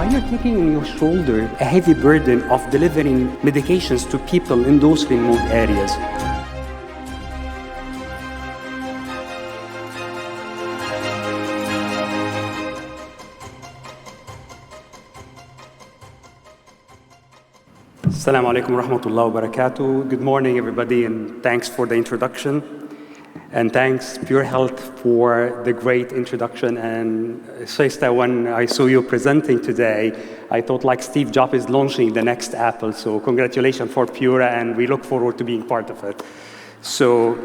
Why you're taking on your shoulder a heavy burden of delivering medications to people in those remote areas? Assalamu alaikum wa rahmatullahi wa barakatuh. Good morning, everybody, and thanks for the introduction. And thanks, Pure Health, for the great introduction. And Shaista, when I saw you presenting today, I thought like Steve Jobs is launching the next Apple. So congratulations for Pure, and we look forward to being part of it. So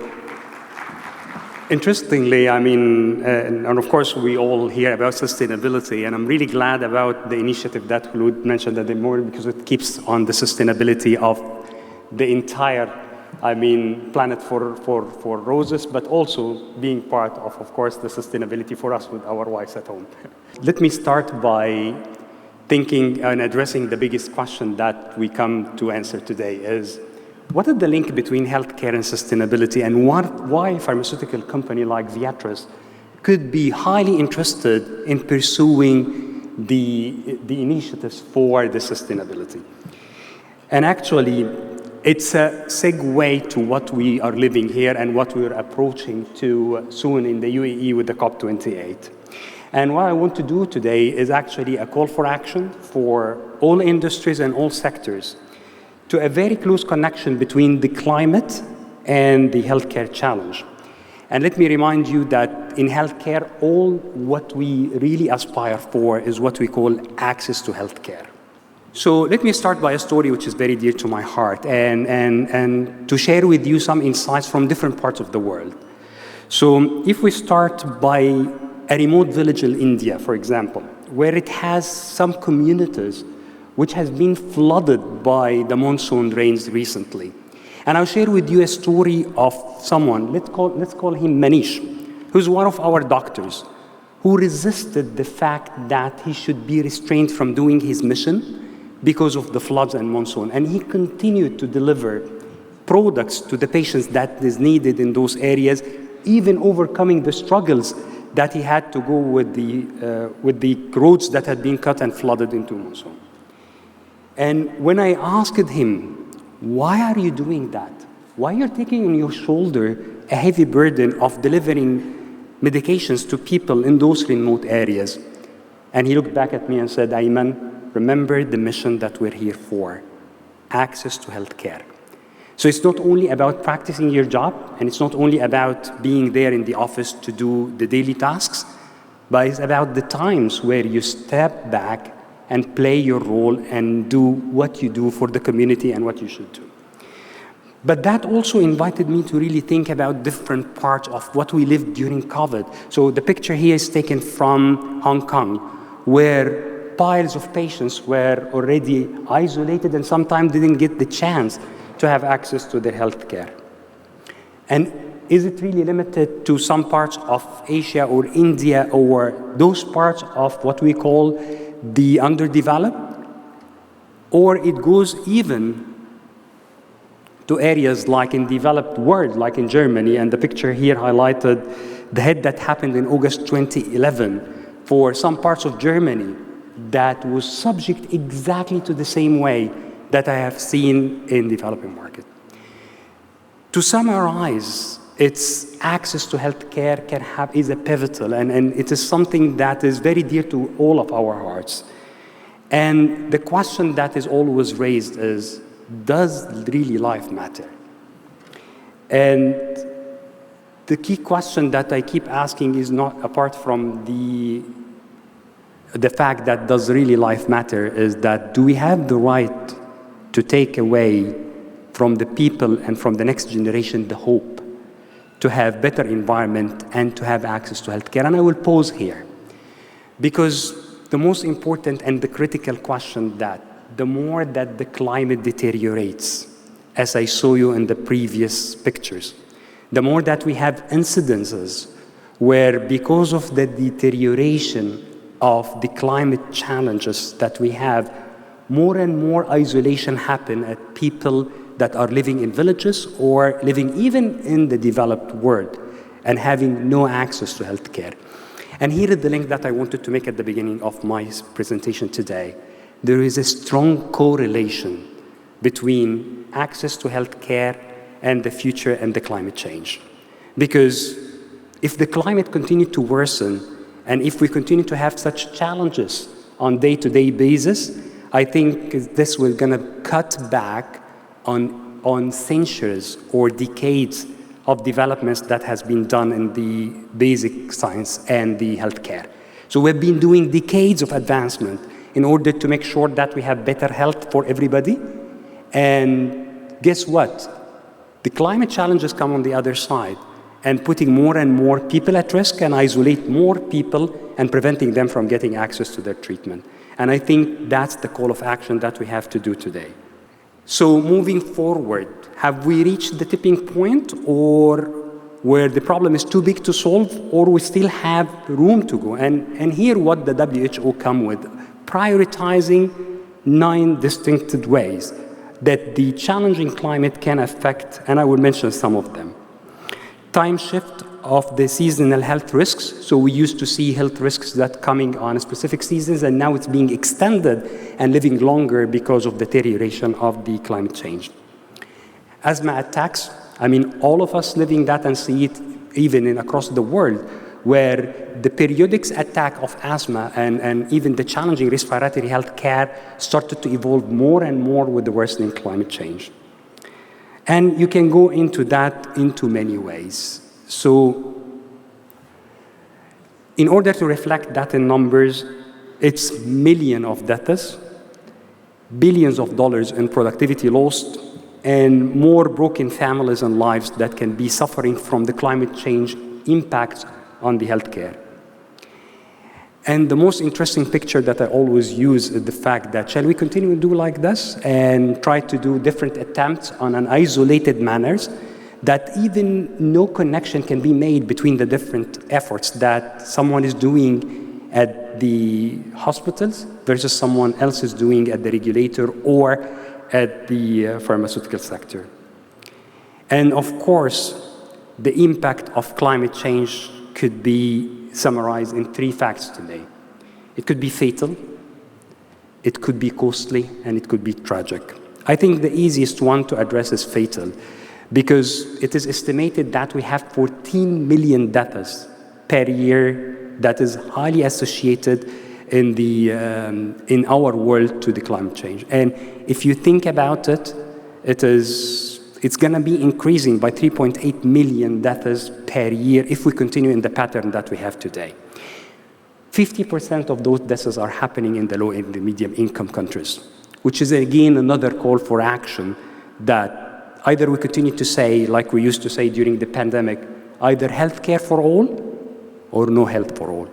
interestingly, I mean, and of course, we all hear about sustainability, and I'm really glad about the initiative that Khulud mentioned at the morning, because it keeps on the sustainability of the entire, planet for roses, but also being part of course, the sustainability for us with our wives at home. Let me start by thinking and addressing the biggest question that we come to answer today is, what is the link between healthcare and sustainability, and why a pharmaceutical company like Viatris could be highly interested in pursuing the initiatives for the sustainability? And actually, it's a segue to what we are living here and what we're approaching to soon in the UAE with the COP28. And what I want to do today is actually a call for action for all industries and all sectors to a very close connection between the climate and the healthcare challenge. And let me remind you that in healthcare, all what we really aspire for is what we call access to healthcare. So let me start by a story which is very dear to my heart and to share with you some insights from different parts of the world. So if we start by a remote village in India, for example, where it has some communities which has been flooded by the monsoon rains recently. And I'll share with you a story of someone, let's call him Manish, who's one of our doctors, who resisted the fact that he should be restrained from doing his mission because of the floods and monsoon. And he continued to deliver products to the patients that is needed in those areas, even overcoming the struggles that he had to go with the roads that had been cut and flooded into monsoon. And when I asked him, why are you doing that? Why you're taking on your shoulder a heavy burden of delivering medications to people in those remote areas? And he looked back at me and said, Ayman, remember the mission that we're here for, access to healthcare. So it's not only about practicing your job, and it's not only about being there in the office to do the daily tasks, but it's about the times where you step back and play your role and do what you do for the community and what you should do. But that also invited me to really think about different parts of what we lived during COVID. So the picture here is taken from Hong Kong, where piles of patients were already isolated and sometimes didn't get the chance to have access to their health care. And is it really limited to some parts of Asia or India or those parts of what we call the underdeveloped? Or it goes even to areas like in developed world, like in Germany, and the picture here highlighted the hit that happened in August 2011 for some parts of Germany that was subject exactly to the same way that I have seen in developing market. To summarize, its access to healthcare is a pivotal, and it is something that is very dear to all of our hearts. And the question that is always raised is, does really life matter? And the key question that I keep asking is not, apart from the fact that does really life matter, is that do we have the right to take away from the people and from the next generation the hope to have better environment and to have access to healthcare? And I will pause here, because the most important and the critical question that the more that the climate deteriorates, as I saw you in the previous pictures, the more that we have incidences where, because of the deterioration of the climate challenges that we have, more and more isolation happen at people that are living in villages or living even in the developed world and having no access to healthcare. And here is the link that I wanted to make at the beginning of my presentation today. There is a strong correlation between access to healthcare and the future and the climate change. Because if the climate continues to worsen, and if we continue to have such challenges on day-to-day basis, I think this will gonna cut back on centuries or decades of developments that has been done in the basic science and the healthcare. So we've been doing decades of advancement in order to make sure that we have better health for everybody. And guess what? The climate challenges come on the other side and putting more and more people at risk and isolate more people and preventing them from getting access to their treatment. And I think that's the call of action that we have to do today. So moving forward, have we reached the tipping point or where the problem is too big to solve, or we still have room to go? And here what the WHO come with, prioritizing 9 distinct ways that the challenging climate can affect, and I will mention some of them. Time shift of the seasonal health risks. So we used to see health risks that coming on specific seasons, and now it's being extended and living longer because of deterioration of the climate change. Asthma attacks, I mean, all of us living that and see it even across the world, where the periodic attack of asthma and even the challenging respiratory health care started to evolve more and more with the worsening climate change. And you can go into that into many ways. So in order to reflect that in numbers, it's millions of deaths, billions of dollars in productivity lost, and more broken families and lives that can be suffering from the climate change impacts on the healthcare. And the most interesting picture that I always use is the fact that shall we continue to do like this and try to do different attempts on an isolated manners that even no connection can be made between the different efforts that someone is doing at the hospitals versus someone else is doing at the regulator or at the pharmaceutical sector. And of course, the impact of climate change could be summarized in 3 facts today. It could be fatal, it could be costly, and it could be tragic. I think the easiest one to address is fatal, because it is estimated that we have 14 million deaths per year that is highly associated in our world to the climate change. And if you think about it, it's going to be increasing by 3.8 million deaths per year if we continue in the pattern that we have today. 50% of those deaths are happening in the low and the medium income countries, which is again another call for action that either we continue to say, like we used to say during the pandemic, either healthcare for all or no health for all.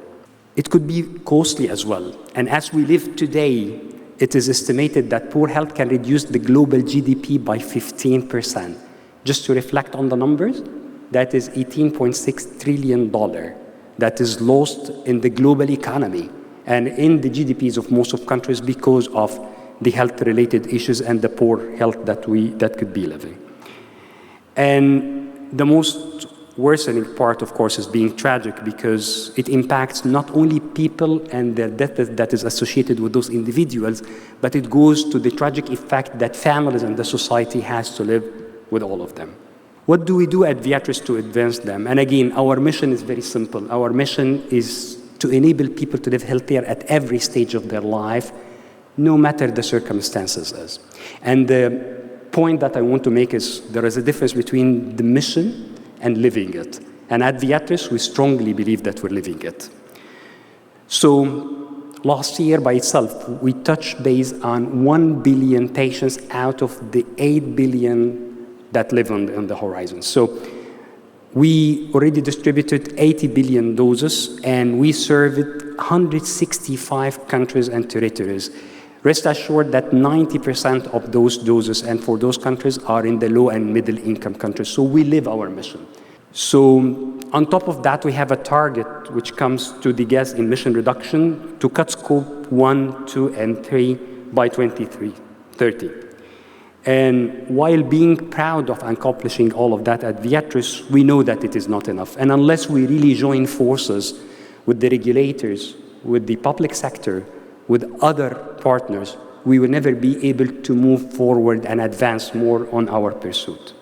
It could be costly as well. And as we live today, it is estimated that poor health can reduce the global GDP by 15%. Just to reflect on the numbers, that is $18.6 trillion that is lost in the global economy and in the GDPs of most of countries because of the health-related issues and the poor health that could be living. And the most worsening part, of course, is being tragic because it impacts not only people and their death that is associated with those individuals, but it goes to the tragic effect that families and the society has to live with all of them. What do we do at Viatris to advance them? And again, our mission is very simple. Our mission is to enable people to live healthier at every stage of their life, no matter the circumstances is. And the point that I want to make is there is a difference between the mission and living it. And at Viatris, we strongly believe that we're living it. So last year by itself, we touched base on 1 billion patients out of the 8 billion that live on the horizon. So we already distributed 80 billion doses, and we served 165 countries and territories. Rest assured that 90% of those doses and for those countries are in the low and middle income countries. So we live our mission. So on top of that, we have a target which comes to the gas emission reduction to cut scope 1, 2, and 3 by 2030. And while being proud of accomplishing all of that at Viatris, we know that it is not enough. And unless we really join forces with the regulators, with the public sector, with other partners, we will never be able to move forward and advance more on our pursuit.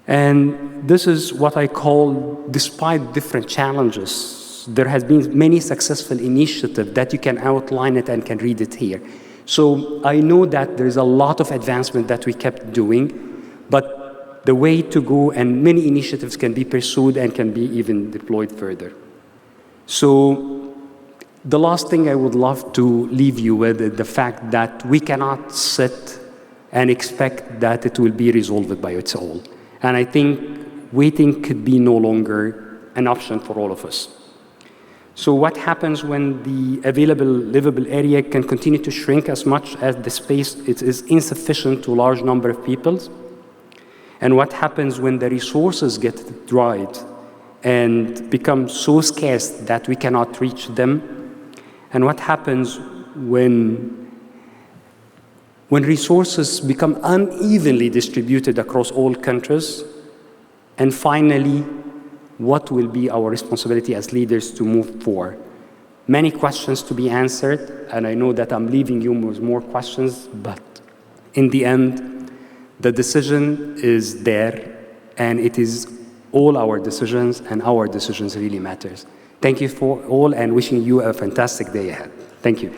And this is what I call, despite different challenges, there has been many successful initiatives that you can outline it and can read it here. So I know that there's a lot of advancement that we kept doing, but the way to go and many initiatives can be pursued and can be even deployed further. So the last thing I would love to leave you with is the fact that we cannot sit and expect that it will be resolved by its own. And I think waiting could be no longer an option for all of us. So what happens when the available livable area can continue to shrink as much as the space is insufficient to a large number of people? And what happens when the resources get dried and become so scarce that we cannot reach them? And what happens when resources become unevenly distributed across all countries? And finally, what will be our responsibility as leaders to move forward? Many questions to be answered, and I know that I'm leaving you with more questions, but in the end, the decision is there, and it is all our decisions, and our decisions really matters. Thank you for all, and wishing you a fantastic day ahead. Thank you.